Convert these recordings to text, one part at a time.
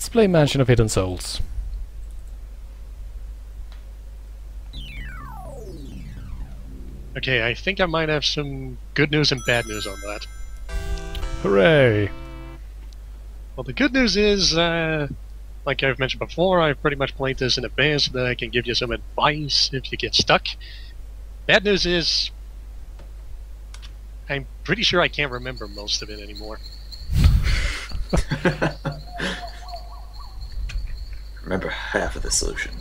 Let's play Mansion of Hidden Souls. Okay, I think I might have some good news and bad news on that. Hooray! Well, the good news is, like I've mentioned before, I've pretty much played this in advance so that I can give you some advice if you get stuck. Bad news is, I'm pretty sure I can't remember most of it anymore. Remember half of the solution.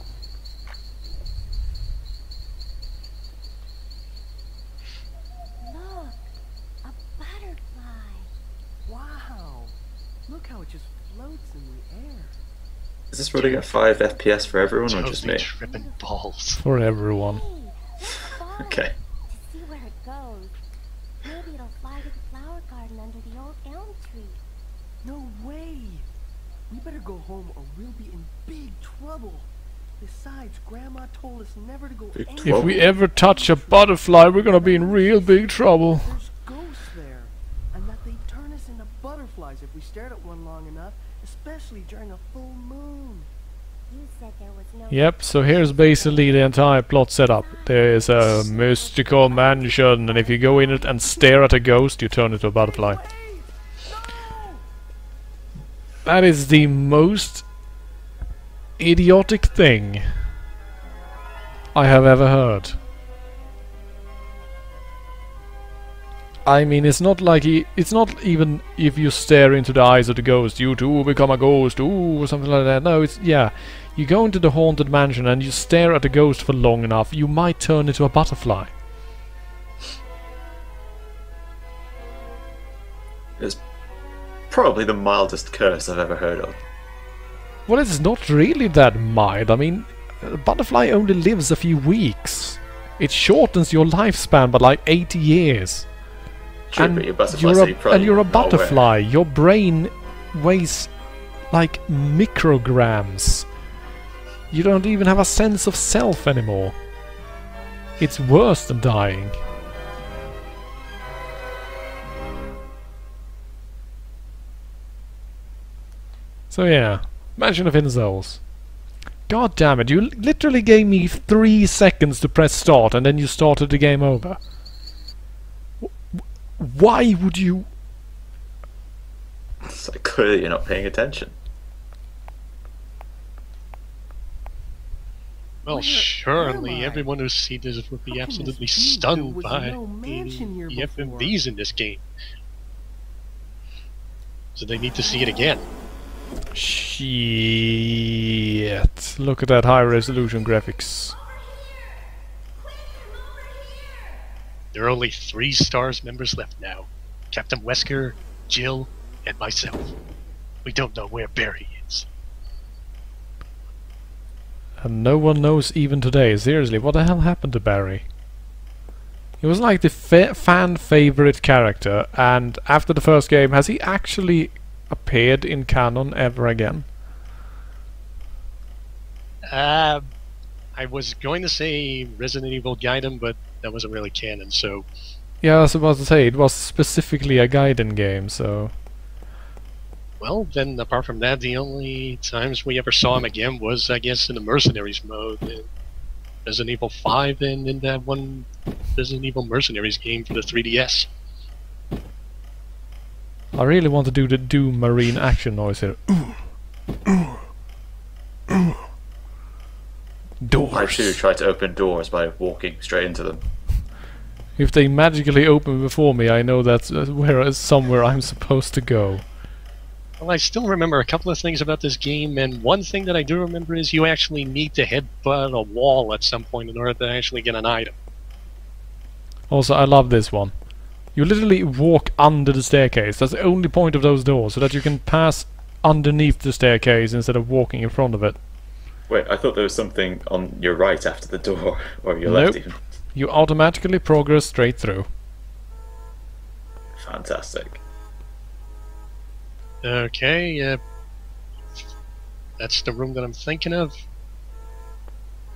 Look, a butterfly. Wow! Look how it just floats in the air. Is this running at 5 FPS for everyone or just Totally me? tripping balls. For everyone. Hey, it's falling. Okay. To see where it goes. Maybe it'll fly to the flower garden under the old elm tree. No way! We better go home or we'll be in big trouble. Besides, Grandma told us never to go Big anywhere. If we ever touch a butterfly, we're gonna be in real big trouble. There's ghosts there, and that they turn us into butterflies if we stared at one long enough, especially during a full moon. You said there was no... Yep, so here's basically the entire plot setup. There is a mystical mansion, and if you go in it and stare at a ghost, you turn into a butterfly. That is the most idiotic thing I have ever heard. I mean, it's not like it's not even if you stare into the eyes of the ghost, you too become a ghost, ooh, or something like that. No, it's, yeah, you go into the haunted mansion and you stare at the ghost for long enough, you might turn into a butterfly. It's probably the mildest curse I've ever heard of. Well, it's not really that mild. I mean, a butterfly only lives a few weeks. It shortens your lifespan by like 80 years. True, And but your butterfly, you're so a, you probably and you're a not aware. butterfly. Your brain weighs like micrograms. You don't even have a sense of self anymore. It's worse than dying. So yeah, Mansion of Hidden Souls. God damn it, you literally gave me 3 seconds to press start and then you started the game over. Why would you... So clearly you're not paying attention. Well, Where surely am I? everyone who's seen this would be How can absolutely this be? There stunned was by no mansion here the before. FMVs in this game. So they need to see it again. Shit. Look at that high resolution graphics. There are only 3 STARS members left now. Captain Wesker, Jill, and myself. We don't know where Barry is. And no one knows even today. Seriously, what the hell happened to Barry? He was like the fan favorite character, and after the first game, has he actually appeared in canon ever again? I was going to say Resident Evil Gaiden, but that wasn't really canon, so... Yeah, I was about to say, it was specifically a Gaiden game, so... Well, then, apart from that, the only times we ever saw him again was, I guess, in the Mercenaries mode in Resident Evil 5 and in that one Resident Evil Mercenaries game for the 3DS. I really want to do the Doom Marine action noise here. Doors. I too try to open doors by walking straight into them. If they magically open before me, I know that's somewhere I'm supposed to go. Well, I still remember a couple of things about this game, and one thing that I do remember is you actually need to headbutt a wall at some point in order to actually get an item. Also, I love this one. You literally walk under the staircase. That's the only point of those doors, so that you can pass underneath the staircase instead of walking in front of it. Wait, I thought there was something on your right after the door, or your left Nope. even. You automatically progress straight through. Fantastic. Okay, that's the room that I'm thinking of.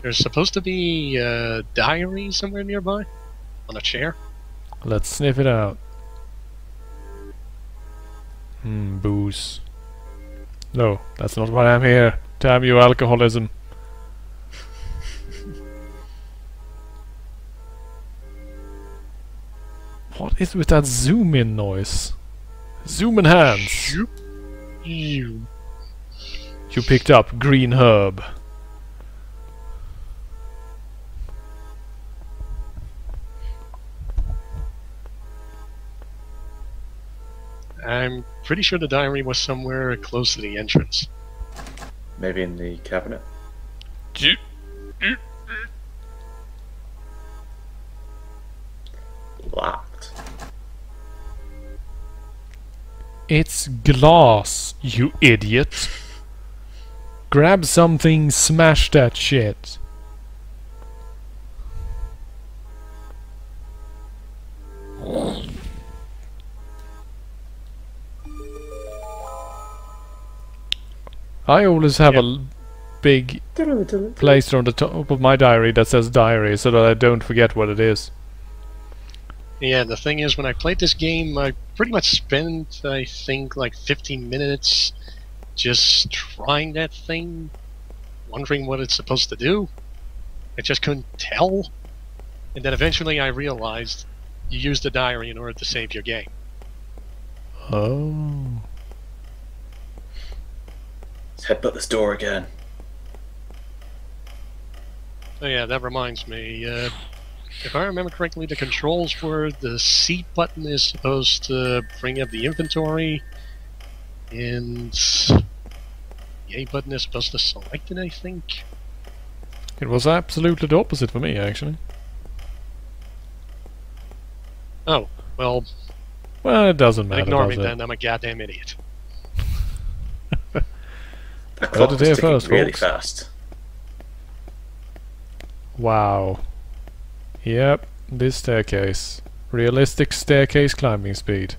There's supposed to be a diary somewhere nearby, on a chair. Let's sniff it out. Booze. No, that's not why I'm here. Damn you, alcoholism. What is with that zoom in noise? Zoom in hands. You. You picked up green herb. I'm pretty sure the diary was somewhere close to the entrance. Maybe in the cabinet. Locked. It's glass, you idiot. Grab something, smash that shit. I always have a big placer on the top of my diary that says diary so that I don't forget what it is. Yeah, the thing is, when I played this game, I pretty much spent, I think, like 15 minutes just trying that thing, wondering what it's supposed to do. I just couldn't tell. And then eventually I realized you use the diary in order to save your game. Oh. Let's headbutt this door again. Oh yeah, that reminds me. If I remember correctly, the controls were the C button is supposed to bring up the inventory, and the A button is supposed to select it, I think. It was absolutely the opposite for me, actually. Oh, well, Well, it doesn't matter, ignore me does it? then, I'm a goddamn idiot. That Heard clock it was here ticking first, really folks. fast. Wow. Yep, this staircase. Realistic staircase climbing speed.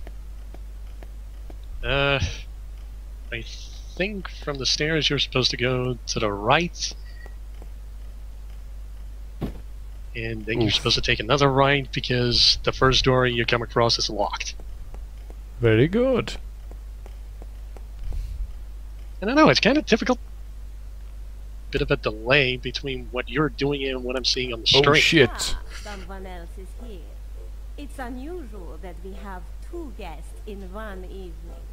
I think from the stairs you're supposed to go to the right, and then you're Oof. supposed to take another right because the first door you come across is locked. Very good. And I know, it's kind of difficult. Bit of a delay between what you're doing and what I'm seeing on the Oh screen. shit. Ah, someone else is here. It's unusual that we have two guests in one evening.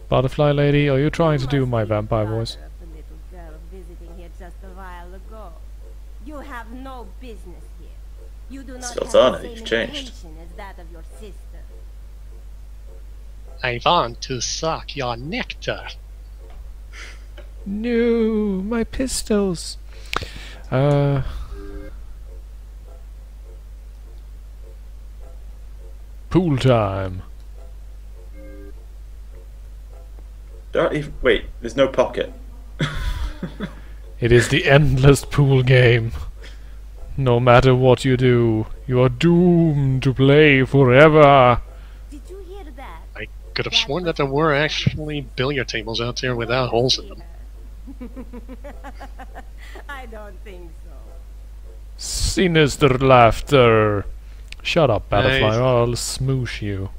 Butterfly lady, are you trying to do Must my be the vampire father voice? of the little girl visiting here just a while ago. You have no business here. You do not have Sultana, the same you've changed. intention as that of your sister. I want to suck your nectar. No, my pistols. Pool time. There aren't even, wait, there's no pocket. It is the endless pool game. No matter what you do, you are doomed to play forever. Did you hear that? I could have sworn that there were actually billiard tables out there without holes in them. I don't think so. Sinister laughter. Shut up, Butterfly, Nice. or I'll smoosh you.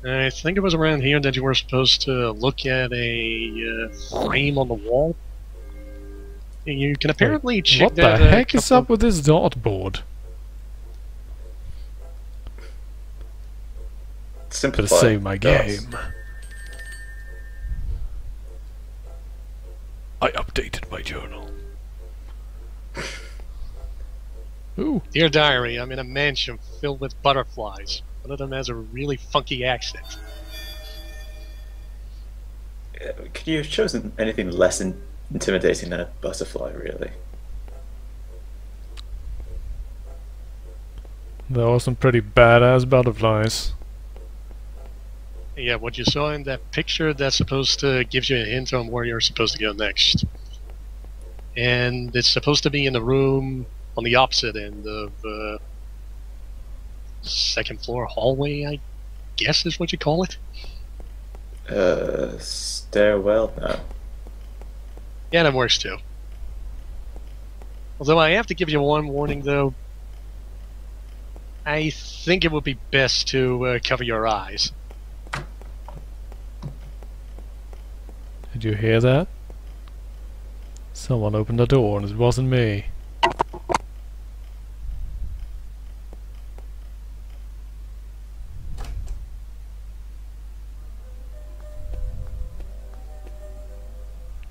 I think it was around here that you were supposed to look at a frame on the wall. You can apparently check What the that. heck is up with this dartboard? Better Simplify. save my does. game. I updated my journal. Ooh, Dear diary, I'm in a mansion filled with butterflies. One of them has a really funky accent. Could you have chosen anything less intimidating than a butterfly, really? there are some pretty badass butterflies. Yeah, what you saw in that picture, that's supposed to give you a hint on where you're supposed to go next. And it's supposed to be in the room on the opposite end of second floor hallway, I guess is what you call it. Stairwell? No. Yeah, that works too. Although I have to give you one warning though. I think it would be best to cover your eyes. Did you hear that? Someone opened the door and it wasn't me.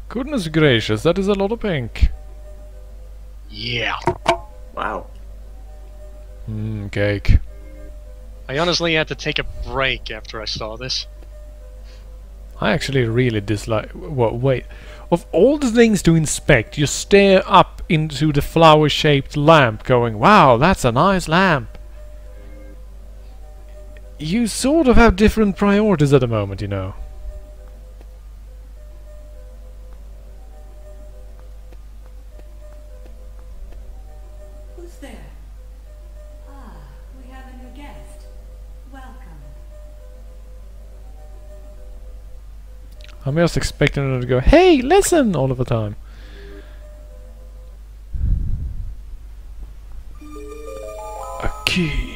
Goodness gracious, that is a lot of pink. Yeah. Wow. Cake. I honestly had to take a break after I saw this. I actually really dislike... What, wait. Of all the things to inspect, you stare up into the flower-shaped lamp going, wow, that's a nice lamp. You sort of have different priorities at the moment, you know. Who's there? Ah, we have a new guest. Welcome. I'm just expecting her to go, hey, listen, all of the time. A key.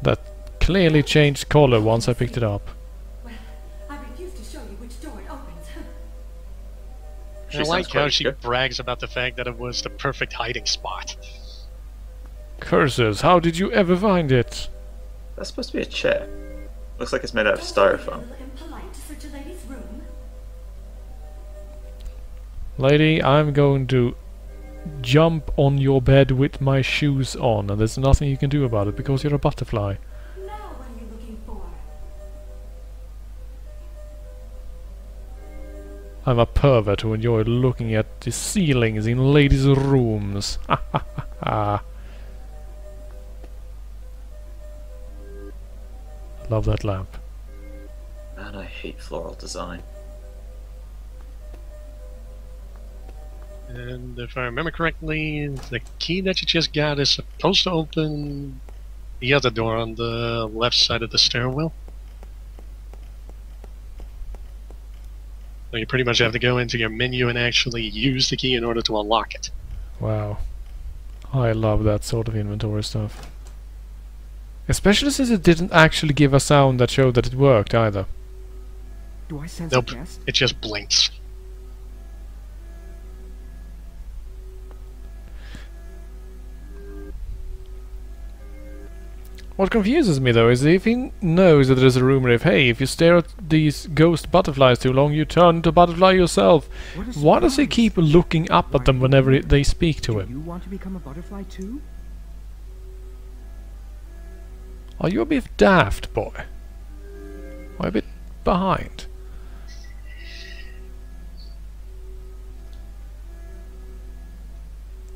That clearly changed color once I picked it up. Well, I refuse to show you which door it opens. I like sounds how quite she good. brags about the fact that it was the perfect hiding spot. Curses, how did you ever find it? That's supposed to be a chair. Looks like it's made out of Don't you be a styrofoam. little impolite to search a lady's room? Lady, I'm going to jump on your bed with my shoes on, and there's nothing you can do about it because you're a butterfly. Now what are you looking for? I'm a pervert who enjoy looking at the ceilings in ladies' rooms. Ha ha ha ha. Love that lamp. Man, I hate floral design. And if I remember correctly, the key that you just got is supposed to open the other door on the left side of the stairwell. So you pretty much have to go into your menu and actually use the key in order to unlock it. Wow. I love that sort of inventory stuff. Especially since it didn't actually give a sound that showed that it worked either. Do I sense Nope, a guest? it just blinks. What confuses me though is if he knows that there's a rumor if, hey, if you stare at these ghost butterflies too long, you turn into a butterfly yourself. What a Why does he surprise. keep looking up at them whenever they speak to Do him? you want to become a butterfly too? Are you a bit daft, boy? Are you a bit behind?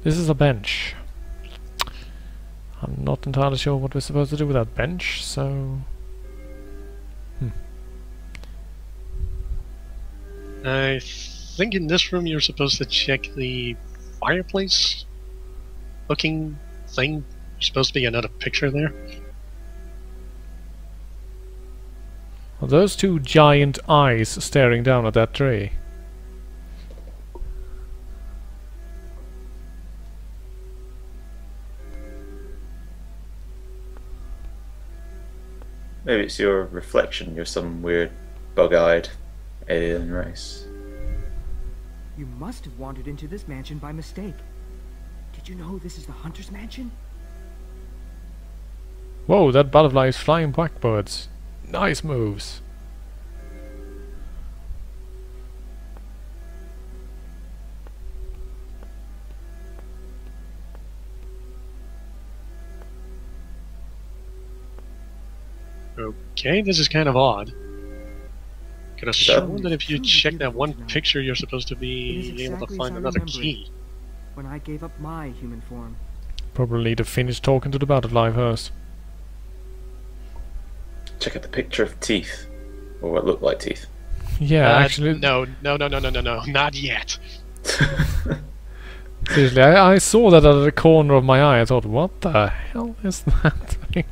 This is a bench. I'm not entirely sure what we're supposed to do with that bench, so... I think in this room you're supposed to check the fireplace looking thing. There's supposed to be another picture there. Are those two giant eyes staring down at that tree? Maybe it's your reflection. You're some weird, bug-eyed alien race. You must have wandered into this mansion by mistake. Did you know this is the Hunter's Mansion? Whoa, that butterfly is flying blackbirds. Nice moves. Okay, this is kind of odd. Could have sworn It's that if you truly check that beautiful one tonight. picture, you're supposed to It be is able to exactly find as I another remember it. key. When I gave up my human form. Probably need to finish talking to the butterfly first. Check out the picture of teeth, or what looked like teeth. Yeah, actually, No, not yet. seriously, I saw that out of the corner of my eye. I thought, what the hell is that thing?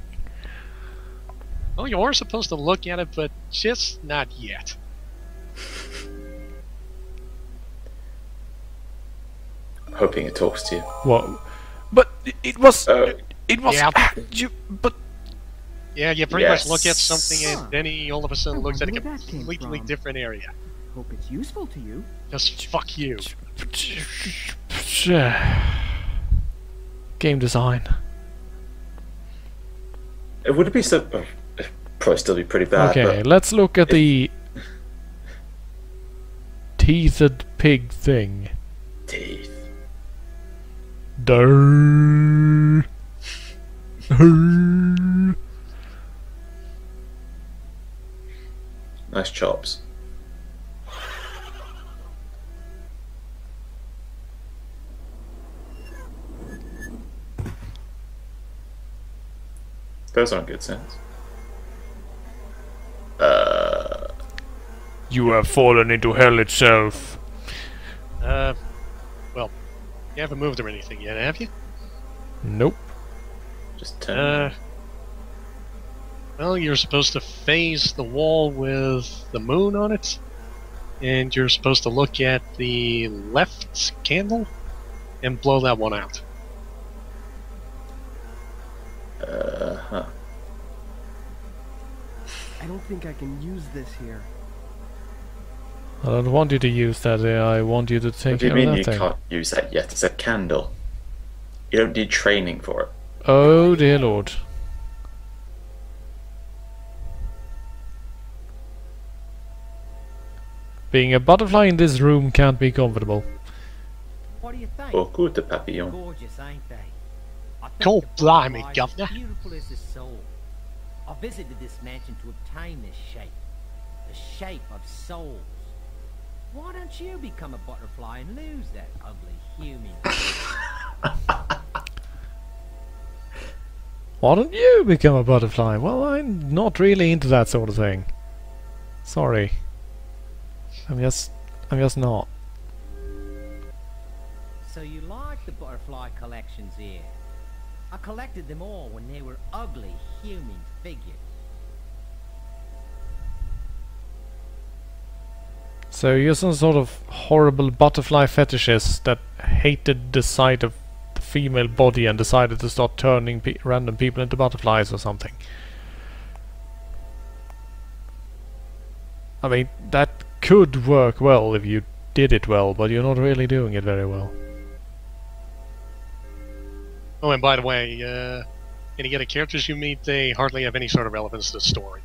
Well, you are supposed to look at it, but just not yet. Hoping it talks to you. What? But it was... Oh, It was... Yeah. But... Yeah, you pretty much look at Yes. something and then he all of a sudden I looks at a wonder where that came completely from. different area. Hope it's useful to you. Just fuck you. Game design. it would be so. Oh, it'd probably still be pretty bad. Okay, But let's look at the... teethed pig thing. teeth. Durr. Nice chops. Those aren't good sounds. You have fallen into hell itself. Well, you haven't moved or anything yet, have you? Nope. Just turn. Well, you're supposed to face the wall with the moon on it, and you're supposed to look at the left candle and blow that one out. Huh. I don't think I can use this here. I don't want you to use that. I want you to What take do you care of mean that you thing. can't use that yet? It's a candle. You don't need training for it. Oh dear lord. Being a butterfly in this room can't be comfortable. What do you think? Beaucoup de papillons. Gorgeous, ain't they? I think God the blimey, butterfly is Governor. Beautiful as the soul. I visited this mansion to obtain this shape, the shape of souls. Why don't you become a butterfly and lose that ugly human? Why don't you become a butterfly? Well, I'm not really into that sort of thing. Sorry. I'm just not. So you like the butterfly collections here? I collected them all when they were ugly human figures. So you're some sort of horrible butterfly fetishist that hated the sight of the female body and decided to start turning random people into butterflies or something. I mean, that could work well if you did it well, but you're not really doing it very well. Oh, and by the way, any of the characters you meet, they hardly have any sort of relevance to the story.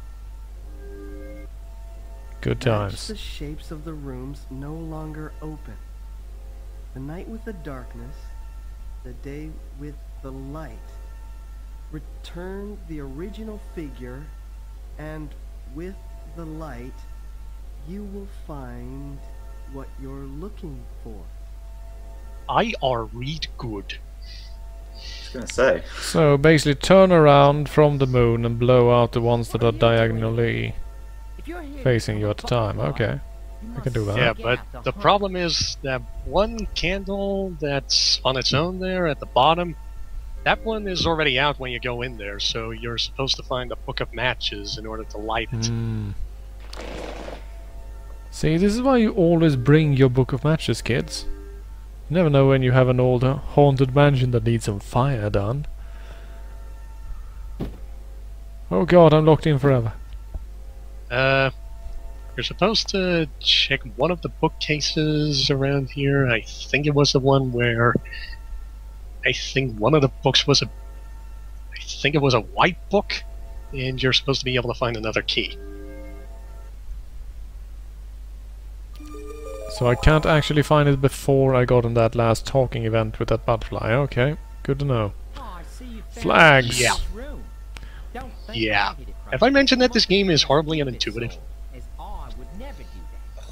Good Match times. the shapes of the rooms no longer open. The night with the darkness, the day with the light. Return the original figure, and with the light, you will find what you're looking for. I are read good. I was gonna say. So basically turn around from the moon and blow out the ones that are diagonally If you're here to facing you at become the a time. butterfly, Okay. you I can do must that. Yeah, seek but out the hunt. problem is that one candle that's on its own there at the bottom, that one is already out when you go in there, so you're supposed to find a book of matches in order to light it. Hmm. See, this is why you always bring your book of matches, kids. You never know when you have an old haunted mansion that needs some fire done. Oh god, I'm locked in forever. You're supposed to check one of the bookcases around here. I think it was the one where I think one of the books was I think it was a white book, and you're supposed to be able to find another key. So I can't actually find it before I got on that last talking event with that butterfly. Okay, good to know. Oh, I see you found Flags. Yeah. this room. Don't think Yeah. I did it Have I mentioned that this Must game is be horribly a bit unintuitive? sore, as I would never do that.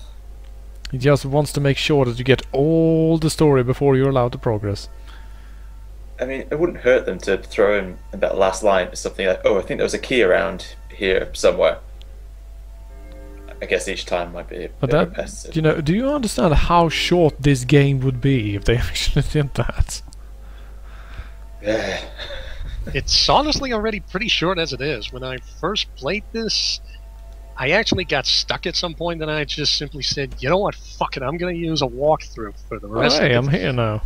He just wants to make sure that you get all the story before you're allowed to progress. I mean, it wouldn't hurt them to throw in that last line something like, "Oh, I think there was a key around here somewhere." I guess each time might be a But bit that, repetitive. you know, do you understand how short this game would be if they actually did that? It's honestly already pretty short as it is. When I first played this, I actually got stuck at some point, and I just simply said, "You know what? Fuck it. I'm going to use a walkthrough for the rest Hey, of I'm it." here now.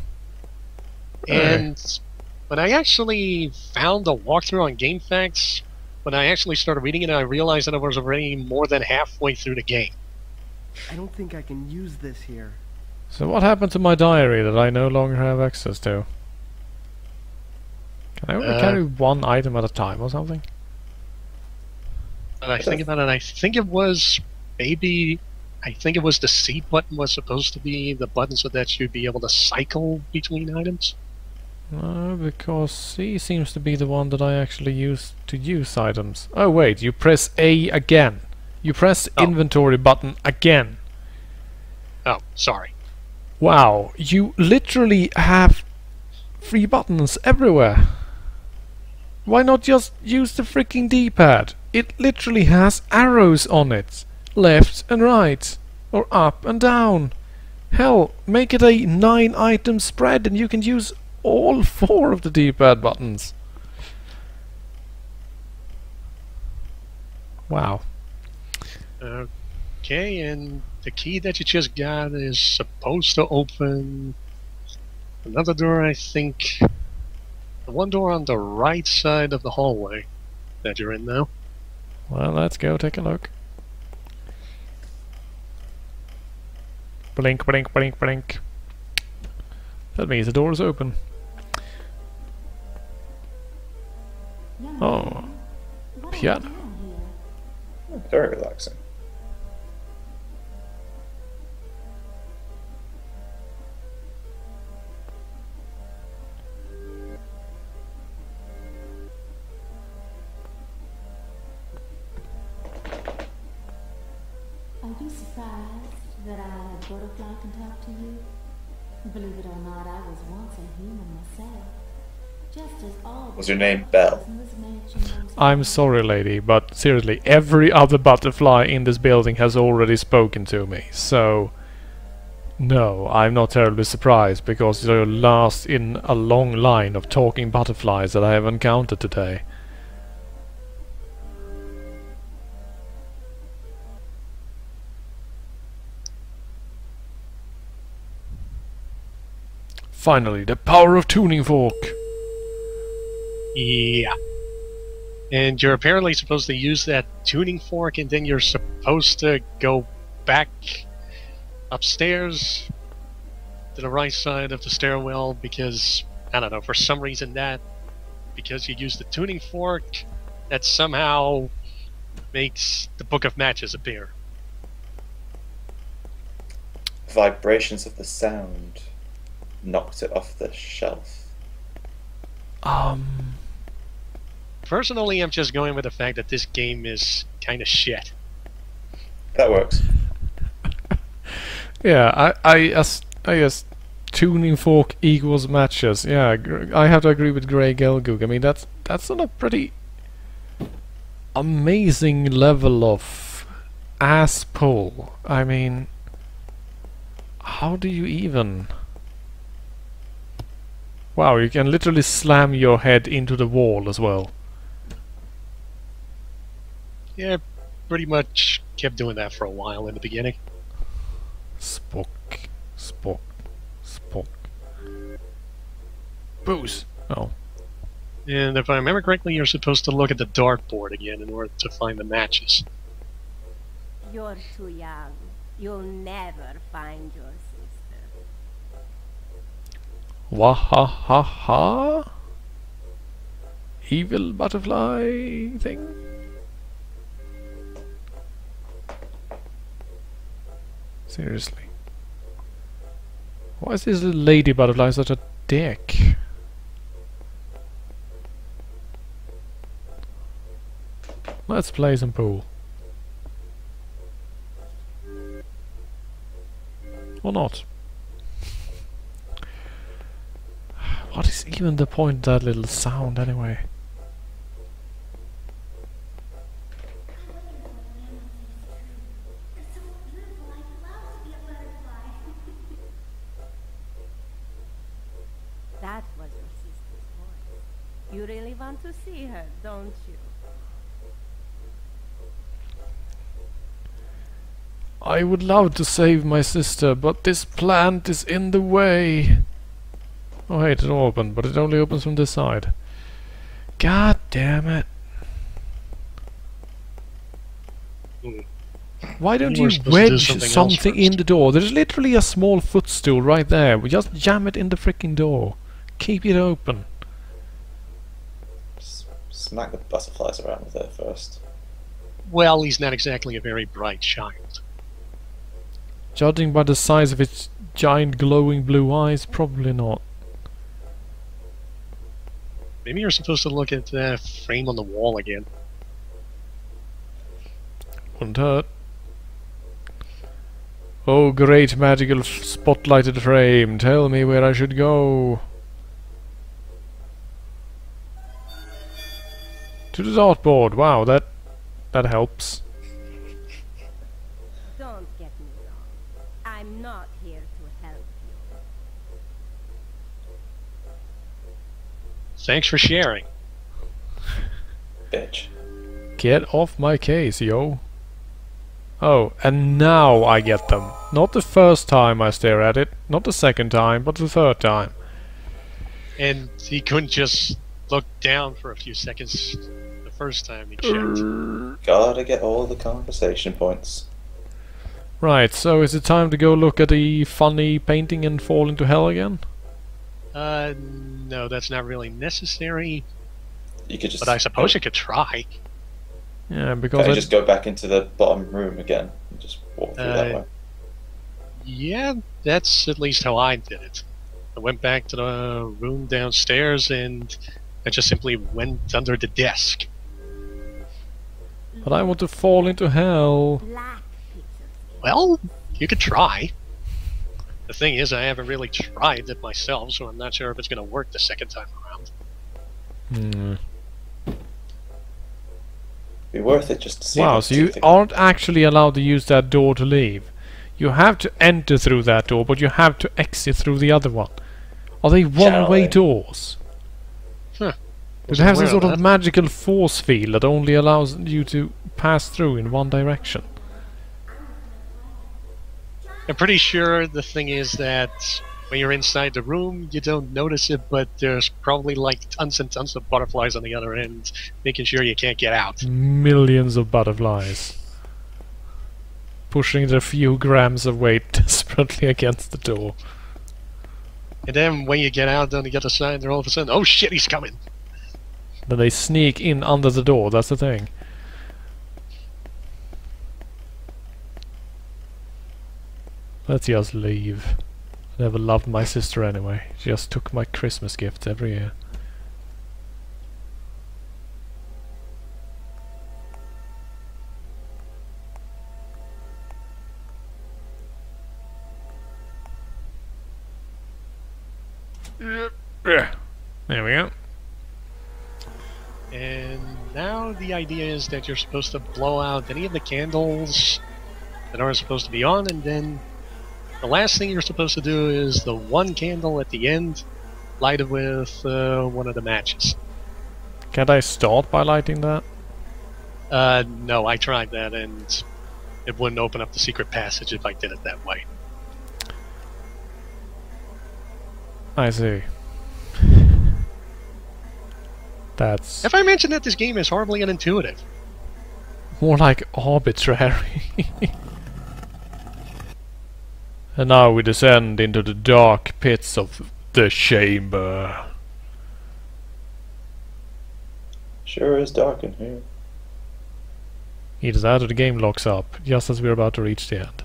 And When I actually found a walkthrough on GameFAQs, when I actually started reading it, I realized that I was already more than halfway through the game. I don't think I can use this here. So what happened to my diary that I no longer have access to? Can I only carry one item at a time or something? And I think about it, I think it was maybe... I think it was the C button was supposed to be the button so that you'd be able to cycle between items. No, because C seems to be the one that I actually use to use items. Oh wait, you press A again. You press the inventory button again. Oh, sorry. Wow, you literally have 3 buttons everywhere. Why not just use the freaking D-pad? It literally has arrows on it. Left and right. Or up and down. Hell, make it a 9 item spread and you can use all 4 of the D-pad buttons. Wow. Okay, and the key that you just got is supposed to open another door, I think. The one door on the right side of the hallway that you're in now. Well, let's go take a look. Blink, blink, blink, blink. That means the door is open. Oh, piano. Very relaxing. Are you surprised that a butterfly can talk to you? Believe it or not, I was once a human myself. Just as all Was your name Belle? I'm sorry, lady, but seriously, every other butterfly in this building has already spoken to me, so... No, I'm not terribly surprised, because you're last in a long line of talking butterflies that I have encountered today. Finally, the power of tuning fork! Yeah. And you're apparently supposed to use that tuning fork, and then you're supposed to go back upstairs to the right side of the stairwell because, I don't know, for some reason because you use the tuning fork, that somehow makes the Book of Matches appear. Vibrations of the sound knocked it off the shelf. Personally, I'm just going with the fact that this game is kind of shit. That works. Yeah, I guess tuning fork equals matches. Yeah, I have to agree with Grey Gelgoog. I mean, that's on a pretty amazing level of ass pull. I mean, how do you even... Wow, you can literally slam your head into the wall as well. Yeah, pretty much kept doing that for a while in the beginning. Spock, Spock, Spock. Booze! Oh. And if I remember correctly, you're supposed to look at the dartboard again in order to find the matches. You're too young. You'll never find your sister. Wahahaha? Evil butterfly thing? Seriously. Why is this little lady butterfly such a dick? Let's play some pool. Or not. What is even the point of that little sound anyway? That was your sister's voice. You really want to see her, don't you? I would love to save my sister, but this plant is in the way. Oh hey, it opened, but it only opens from this side. God damn it. Hmm. Why don't You were you supposed to do wedge something else something in first. the door? There's literally a small footstool right there. We just jam it in the freaking door. Keep it open. Smack the butterflies around with it first. Well, he's not exactly a very bright child. Judging by the size of its giant glowing blue eyes, probably not. Maybe you're supposed to look at the frame on the wall again. Wouldn't hurt. Oh, great magical spotlighted frame, tell me where I should go. To the dartboard. Wow, that helps. Don't get me wrong. I'm not here to help you. Thanks for sharing. Bitch. Get off my case, yo. Oh, and now I get them. Not the first time I stare at it, not the second time, but the third time. And he couldn't just look down for a few seconds the first time he checked. Gotta get all the conversation points. Right, so is it time to go look at the funny painting and fall into hell again? No, that's not really necessary, You could just. but I suppose you could try. Yeah, Can because you I just go back into the bottom room again and just walk through that way? Yeah, that's at least how I did it. I went back to the room downstairs and I just simply went under the desk. but I want to fall into hell. Black pixels. Well, you could try. The thing is, I haven't really tried it myself, so I'm not sure if it's going to work the second time around. Hmm. Be worth it just to see. Wow, the so you teeth aren't actually allowed to use that door to leave. You have to enter through that door, but you have to exit through the other one. Are they one-way they? doors? Huh. Do they have some Wasn't sort aware of that. magical force field that only allows you to pass through in one direction? I'm pretty sure the thing is that when you're inside the room, you don't notice it, but there's probably like tons and tons of butterflies on the other end, making sure you can't get out. Millions of butterflies. Pushing their few grams of weight desperately against the door. And then when you get out on the other side, they're all of a sudden, oh shit, he's coming! Then they sneak in under the door, that's the thing. Let's just leave. Never loved my sister anyway. She just took my Christmas gifts every year. There we go. And now the idea is that you're supposed to blow out any of the candles that aren't supposed to be on, and then the last thing you're supposed to do is the one candle at the end, light it with one of the matches. Can't I start by lighting that? No, I tried that, and it wouldn't open up the secret passage if I did it that way. I see. That's Have I mentioned that this game is horribly unintuitive? more like arbitrary. And now we descend into the dark pits of the chamber. Sure is dark in here. Either that or the game locks up, just as we're about to reach the end.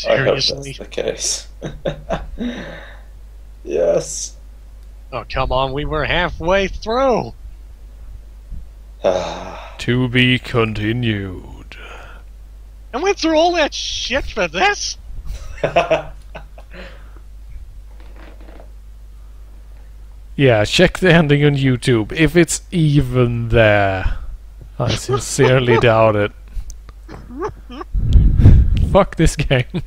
I hope Seriously? that's the case. Yes. Oh, come on, we were halfway through! To be continued. I went through all that shit for this? Yeah, check the ending on YouTube, if it's even there. I sincerely doubt it. Fuck this game.